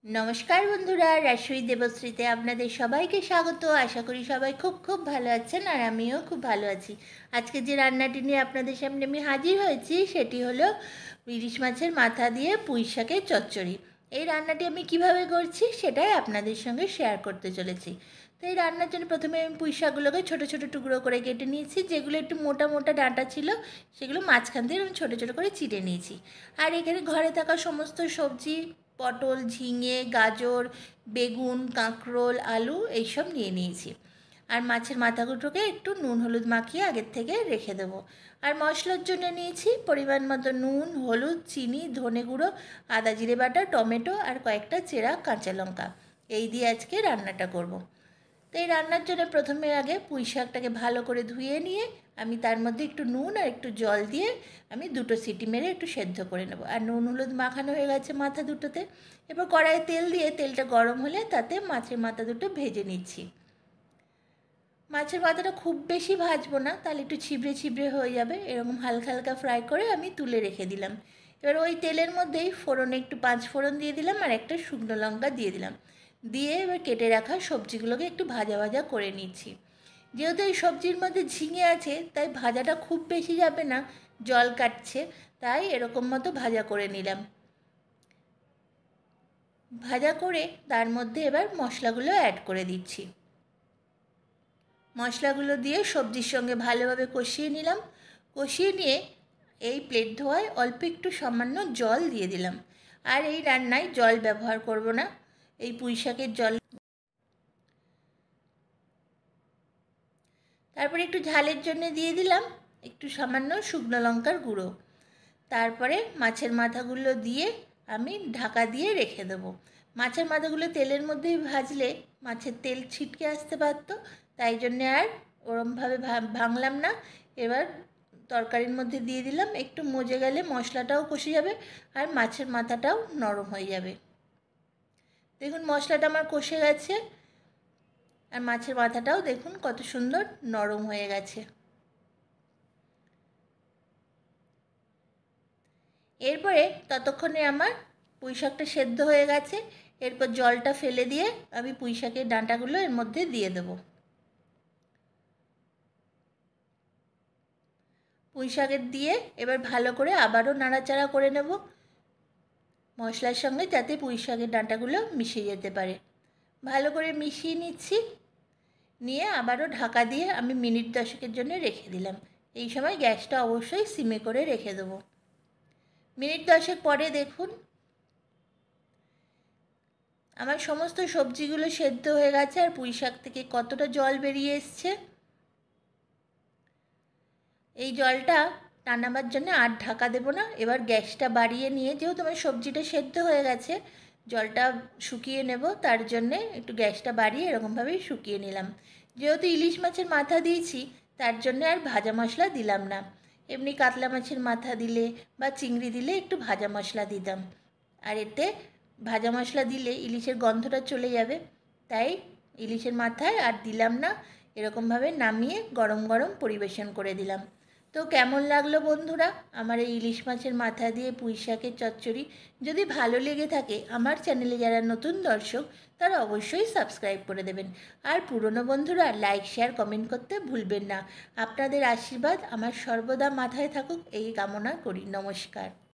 नमस्कार बंधुरा राजश्री देवश्रीते आपनादेर सबाइके स्वागत। आशा करी सबाई खूब खूब भालो आछेन और आमिओ खूब भालो आछि। आजके जे रान्नाटी निये आपनादेर सामने आमि हाजिर हयेछि सेटी हलो इलिश माछेर माथा दिये पुঁই শাকের चच्चড়ি। এই রান্নাটি আমি কিভাবে করছি সেটাই আপনাদের সঙ্গে শেয়ার করতে চলেছি। তো এই রান্নার জন্য প্রথমে আমি পুঁই শাকগুলোকে ছোটো ছোটো টুকরো করে কেটে নিয়েছি। যেগুলো একটু মোটা মোটা ডাঁটা ছিল সেগুলো মাঝখান দিয়ে আমি ছোটো ছোটো করে চিড়ে নিয়েছি। আর এখানে ঘরে থাকা সমস্ত সবজি পটল, ঝিঙে, গাজর, বেগুন, কাঁকরোল, আলু এইসব নিয়ে নিয়েছি। আর মাছের মাথাগুলোকে একটু নুন হলুদ মাখিয়ে আগের থেকে রেখে দেবো। আর মশলার জন্য নিয়েছি পরিমাণ মতো নুন, হলুদ, চিনি, ধনে গুঁড়ো, আদা জিরে বাটা, টমেটো আর কয়েকটা চেরা কাঁচা লঙ্কা। এই দিয়ে আজকে রান্নাটা করব। তো এই রান্নার জন্য প্রথমে আগে পুঁই শাকটাকে ভালো করে ধুয়ে নিয়ে আমি তার মধ্যে একটু নুন আর একটু জল দিয়ে আমি দুটো সিটি মেরে একটু সেদ্ধ করে নেব। আর নুন হলুদ মাখানো হয়ে গেছে মাথা দুটোতে। এবার কড়াইয়ে তেল দিয়ে তেলটা গরম হলে তাতে মাছের মাথা দুটো ভেজে নিচ্ছি। মাছের মাথাটা খুব বেশি ভাজবো না, তাহলে একটু ছিবড়ে ছিবড়ে হয়ে যাবে। এরকম হালকা হালকা ফ্রাই করে আমি তুলে রেখে দিলাম। এবার ওই তেলের মধ্যেই ফোড়নে একটু 5 ফোড়ন দিয়ে দিলাম আর একটা শুকনো লঙ্কা দিয়ে দিলাম। দিয়ে এবার কেটে রাখা সবজিগুলোকে একটু ভাজা ভাজা করে নিচ্ছি। যেহেতু এই সবজির মধ্যে ঝিঙে আছে তাই ভাজাটা খুব বেশি যাবে না, জল কাটছে, তাই এরকম মতো ভাজা করে নিলাম। ভাজা করে তার মধ্যে এবার মশলাগুলো অ্যাড করে দিচ্ছি। মশলাগুলো দিয়ে সবজির সঙ্গে ভালোভাবে কষিয়ে নিলাম। কষিয়ে নিয়ে এই প্লেট ধোয়ায় অল্প একটু সামান্য জল দিয়ে দিলাম। আর এই রান্নায় জল ব্যবহার করব না, এই পুঁই শাকের জল। তারপরে একটু ঝালের জন্য দিয়ে দিলাম একটু সামান্য শুকনো লঙ্কার গুঁড়ো। তারপরে মাছের মাথাগুলো দিয়ে আমি ঢাকা দিয়ে রেখে দেবো। মাছের মাথাগুলো তেলের মধ্যেই ভাজলে মাছের তেল ছিটকে আসতে পারত, তাই জন্যে আর ওরমভাবে ভাঙলাম না। এবার তরকারির মধ্যে দিয়ে দিলাম, একটু মজে গেলে মশলাটাও কষে যাবে আর মাছের মাথাটাও নরম হয়ে যাবে। দেখুন মশলাটা আমার কষে গেছে আর মাছের মাথাটাও দেখুন কত সুন্দর নরম হয়ে গেছে। এরপরে ততক্ষণে আমার পুঁই শাকটা সেদ্ধ হয়ে গেছে। এরপর জলটা ফেলে দিয়ে আমি পুঁই শাকের ডাঁটাগুলো এর মধ্যে দিয়ে দেব। পুঁই শাকের দিয়ে এবার ভালো করে আবারও নাড়াচাড়া করে নেব মশলার সঙ্গে, যাতে পুঁই শাকের ডাঁটাগুলো মিশে যেতে পারে। ভালো করে মিশিয়ে নিচ্ছি। নিয়ে আবারও ঢাকা দিয়ে আমি মিনিট 10 জন্য রেখে দিলাম। এই সময় গ্যাসটা অবশ্যই সিমে করে রেখে দেবো। মিনিট 10 পরে দেখুন আমার সমস্ত সবজিগুলো সেদ্ধ হয়ে গেছে আর পুঁই শাক থেকে কতটা জল বেরিয়ে এসছে। এই জলটা টানাবার জন্য আর ঢাকা দেবো না। এবার গ্যাসটা বাড়িয়ে নিয়ে, যেহেতু আমার সবজিটা সেদ্ধ হয়ে গেছে, জলটা শুকিয়ে নেব, তার জন্যে একটু গ্যাসটা বাড়িয়ে এরকমভাবেই শুকিয়ে নিলাম। যেহেতু ইলিশ মাছের মাথা দিয়েছি তার জন্যে আর ভাজা মশলা দিলাম না। এমনি কাতলা মাছের মাথা দিলে বা চিংড়ি দিলে একটু ভাজা মশলা দিতাম, আর এতে ভাজা মশলা দিলে ইলিশের গন্ধটা চলে যাবে, তাই ইলিশের মাথায় আর দিলাম না। এরকমভাবে নামিয়ে গরম গরম পরিবেশন করে দিলাম। তো কেমন লাগলো বন্ধুরা আমার এই ইলিশ মাছের মাথা দিয়ে পুঁই শাকের চচ্চড়ি? যদি ভালো লেগে থাকে আমার চ্যানেলে যারা নতুন দর্শক তারা অবশ্যই সাবস্ক্রাইব করে দেবেন। আর পুরনো বন্ধুরা লাইক শেয়ার কমেন্ট করতে ভুলবেন না। আপনাদের আশীর্বাদ আমার সর্বদা মাথায় থাকুক এই কামনা করি। নমস্কার।